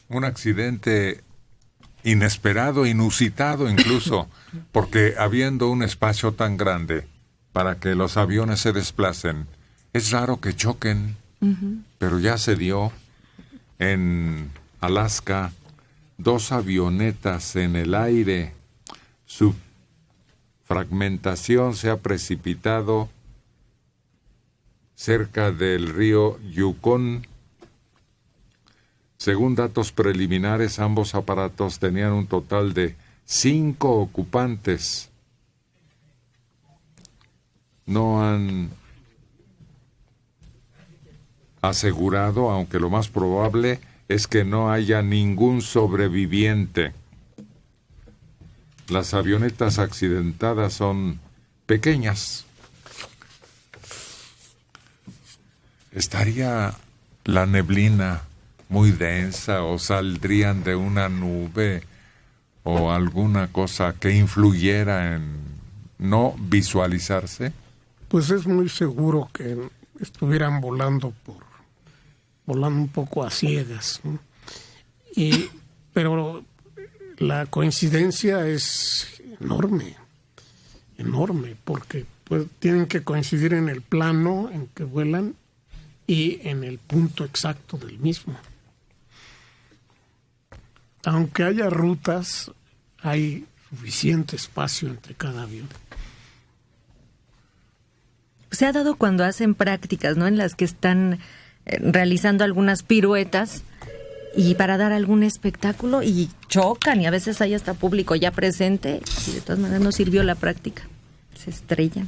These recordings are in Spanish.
un accidente inesperado, inusitado incluso, porque habiendo un espacio tan grande para que los aviones se desplacen, es raro que choquen, pero ya se dio en Alaska, 2 avionetas en el aire, su fragmentación se ha precipitado cerca del río Yukon. Según datos preliminares, ambos aparatos tenían un total de 5 ocupantes. No han asegurado, aunque lo más probable es que no haya ningún sobreviviente. Las avionetas accidentadas son pequeñas. ¿Estaría la neblina muy densa o saldrían de una nube o alguna cosa que influyera en no visualizarse? Pues es muy seguro que estuvieran volando un poco a ciegas, ¿no? Pero la coincidencia es enorme, porque pues tienen que coincidir en el plano en que vuelan y en el punto exacto del mismo. Aunque haya rutas, hay suficiente espacio entre cada avión. Se ha dado cuando hacen prácticas, ¿no?, en las que están realizando algunas piruetas y para dar algún espectáculo y chocan, y a veces hay hasta público ya presente y de todas maneras no sirvió la práctica, se estrellan.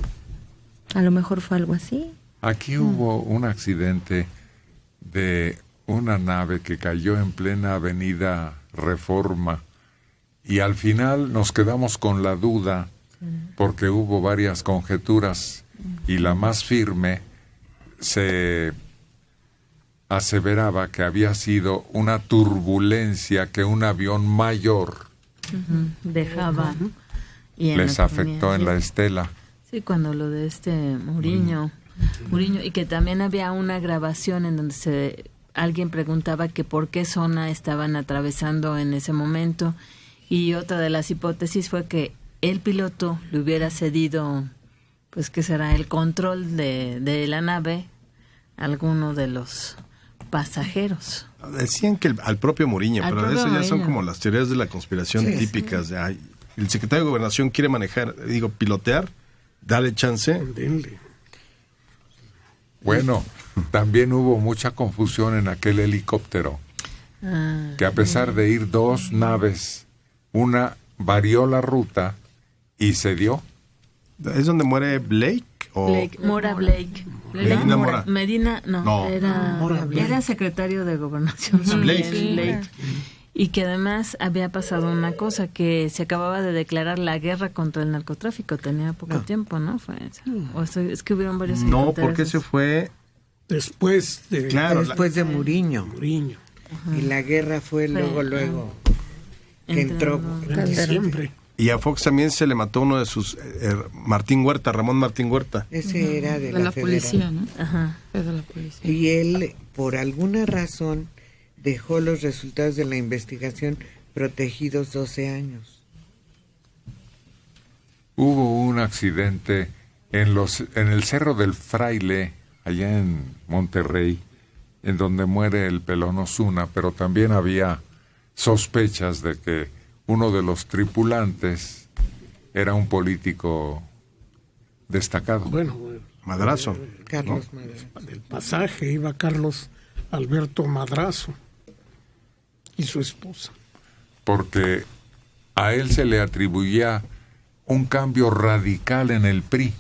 A lo mejor fue algo así. Aquí hubo un accidente de una nave que cayó en plena avenida Reforma y al final nos quedamos con la duda porque hubo varias conjeturas y la más firme se aseveraba que había sido una turbulencia que un avión mayor dejaba y les afectó en la estela. Sí, cuando lo de Muriño, y que también había una grabación en donde alguien preguntaba que por qué zona estaban atravesando en ese momento, y otra de las hipótesis fue que el piloto le hubiera cedido, pues que será el control de la nave a alguno de los pasajeros. Decían que al propio Muriño, pero eso ya son como las teorías de la conspiración típicas. De, el secretario de Gobernación quiere pilotear, dale chance. Bueno, también hubo mucha confusión en aquel helicóptero, que a pesar de ir 2 naves, una varió la ruta y se dio. ¿Es donde muere Blake? Mora Blake. Medina Mora. Medina, no. Era secretario de Gobernación. Blake. Y que además había pasado una cosa, que se acababa de declarar la guerra contra el narcotráfico, tenía poco tiempo, ¿no? Es que hubieron varios No, porque se fue después de Muriño. Y la guerra fue luego que entró en diciembre. Y a Fox también se le mató uno de sus Ramón Martín Huerta. Ese era de la policía, ¿no? Ajá. Es de la policía. Y él, por alguna razón, dejó los resultados de la investigación protegidos 12 años. Hubo un accidente en el Cerro del Fraile, allá en Monterrey, en donde muere el Pelón Osuna, pero también había sospechas de que uno de los tripulantes era un político destacado. Madrazo. Carlos Madrazo. Del pasaje iba Carlos Alberto Madrazo y su esposa. Porque a él se le atribuía un cambio radical en el PRI,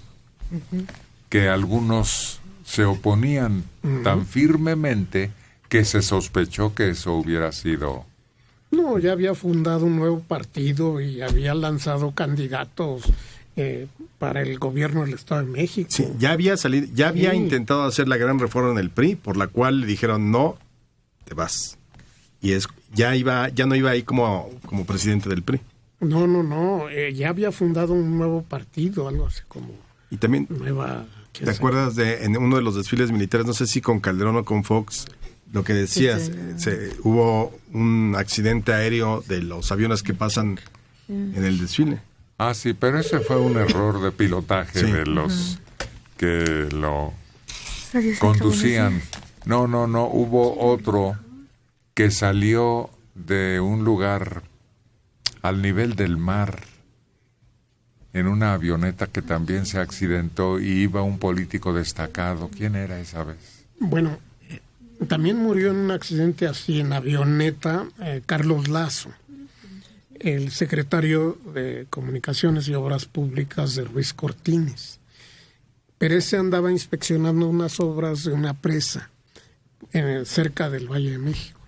que algunos se oponían tan firmemente que se sospechó que eso hubiera sido... No, ya había fundado un nuevo partido y había lanzado candidatos para el gobierno del Estado de México. Sí, ya había intentado hacer la gran reforma en el PRI, por la cual le dijeron no, te vas. Y ya no iba ahí como presidente del PRI. No, ya había fundado un nuevo partido, algo así como... Y también, ¿te acuerdas en uno de los desfiles militares, no sé si con Calderón o con Fox, Lo que decías, hubo un accidente aéreo de los aviones que pasan en el desfile. Ah, sí, pero ese fue un error de pilotaje de los que lo conducían. No, hubo otro que salió de un lugar al nivel del mar en una avioneta que también se accidentó y iba un político destacado. ¿Quién era esa vez? Bueno, también murió en un accidente así en avioneta Carlos Lazo, el secretario de Comunicaciones y Obras Públicas de Ruiz Cortines. Pero ese andaba inspeccionando unas obras de una presa cerca del Valle de México.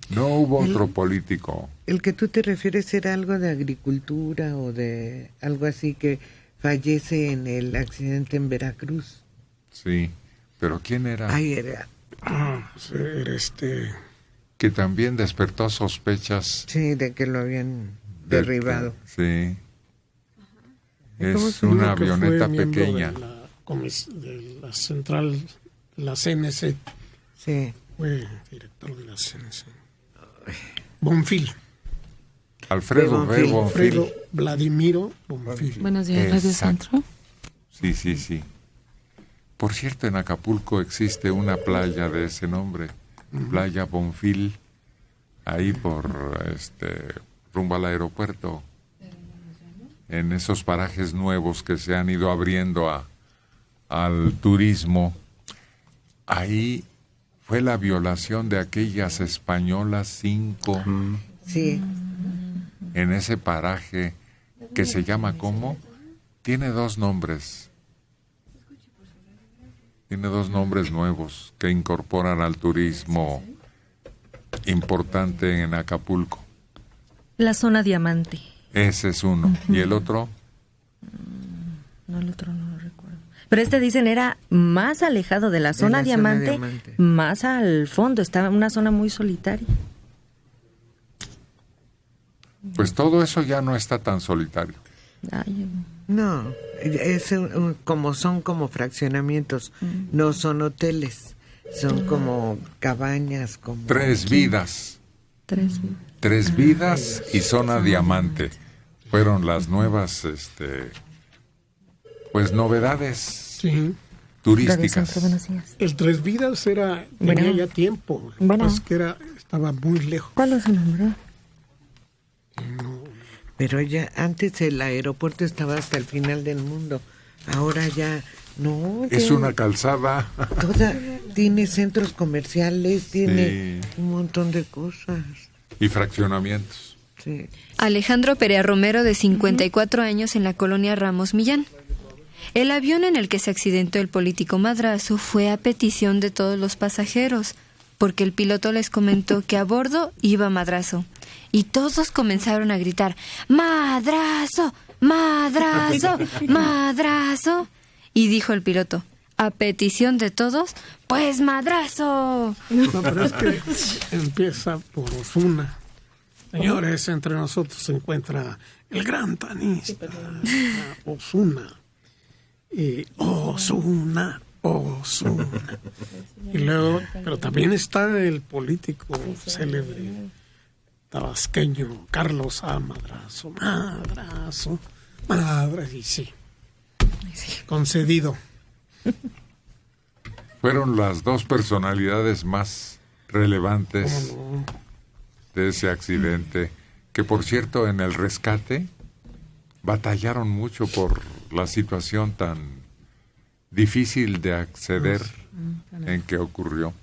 No hubo otro político. El que tú te refieres era algo de agricultura o de algo así que fallece en el accidente en Veracruz. Sí, pero ¿quién era? Ahí era. Pues era Que también despertó sospechas. Sí, de que lo habían derribado. Sí. ¿Cómo Es se llama una que fue avioneta miembro pequeña. de la central, la CNC? Sí. Fue director de la CNC. Bonfil. Alfredo B. Bonfil. Alfredo Vladimiro Bonfil. Buenos días, Radio Centro. Sí. Por cierto, en Acapulco existe una playa de ese nombre, Playa Bonfil, ahí por rumbo al aeropuerto, en esos parajes nuevos que se han ido abriendo al turismo. Ahí fue la violación de aquellas españolas 5 Sí. en ese paraje que se llama ¿cómo? Tiene dos nombres. Tiene dos nombres nuevos que incorporan al turismo importante en Acapulco. La zona diamante. Ese es uno. ¿Y el otro? No, el otro no lo recuerdo. Pero dicen era más alejado de la zona la zona diamante, diamante. más al fondo, estaba en una zona muy solitaria. Pues todo eso ya no está tan solitario. Ay, No, son como fraccionamientos, no son hoteles, son como cabañas, como 3 vidas. 3 3 vidas y zona diamante. Fueron las nuevas, pues novedades Sí. turísticas. Buenos días. El Tres Vidas tenía Bueno. ya tiempo. Bueno. Es que estaba muy lejos. ¿Cuál es su nombre? Pero ya antes el aeropuerto estaba hasta el final del mundo, ahora ya no. Es ya una calzada. tiene centros comerciales, tiene un montón de cosas. Y fraccionamientos. Sí. Alejandro Perea Romero, de 54 años, en la colonia Ramos Millán. El avión en el que se accidentó el político Madrazo fue a petición de todos los pasajeros, porque el piloto les comentó que a bordo iba Madrazo. Y todos comenzaron a gritar, ¡Madrazo! ¡Madrazo! ¡Madrazo! Y dijo el piloto, a petición de todos, ¡pues Madrazo! No, pero es que empieza por Osuna. Señores, entre nosotros se encuentra el gran tanista, Osuna. Y Osuna. Y luego, pero también está el político célebre tabasqueño Carlos A. Madrazo, y sí, concedido. Fueron las 2 personalidades más relevantes ¿Cómo no? de ese accidente, que por cierto en el rescate batallaron mucho por la situación tan difícil de acceder en que ocurrió.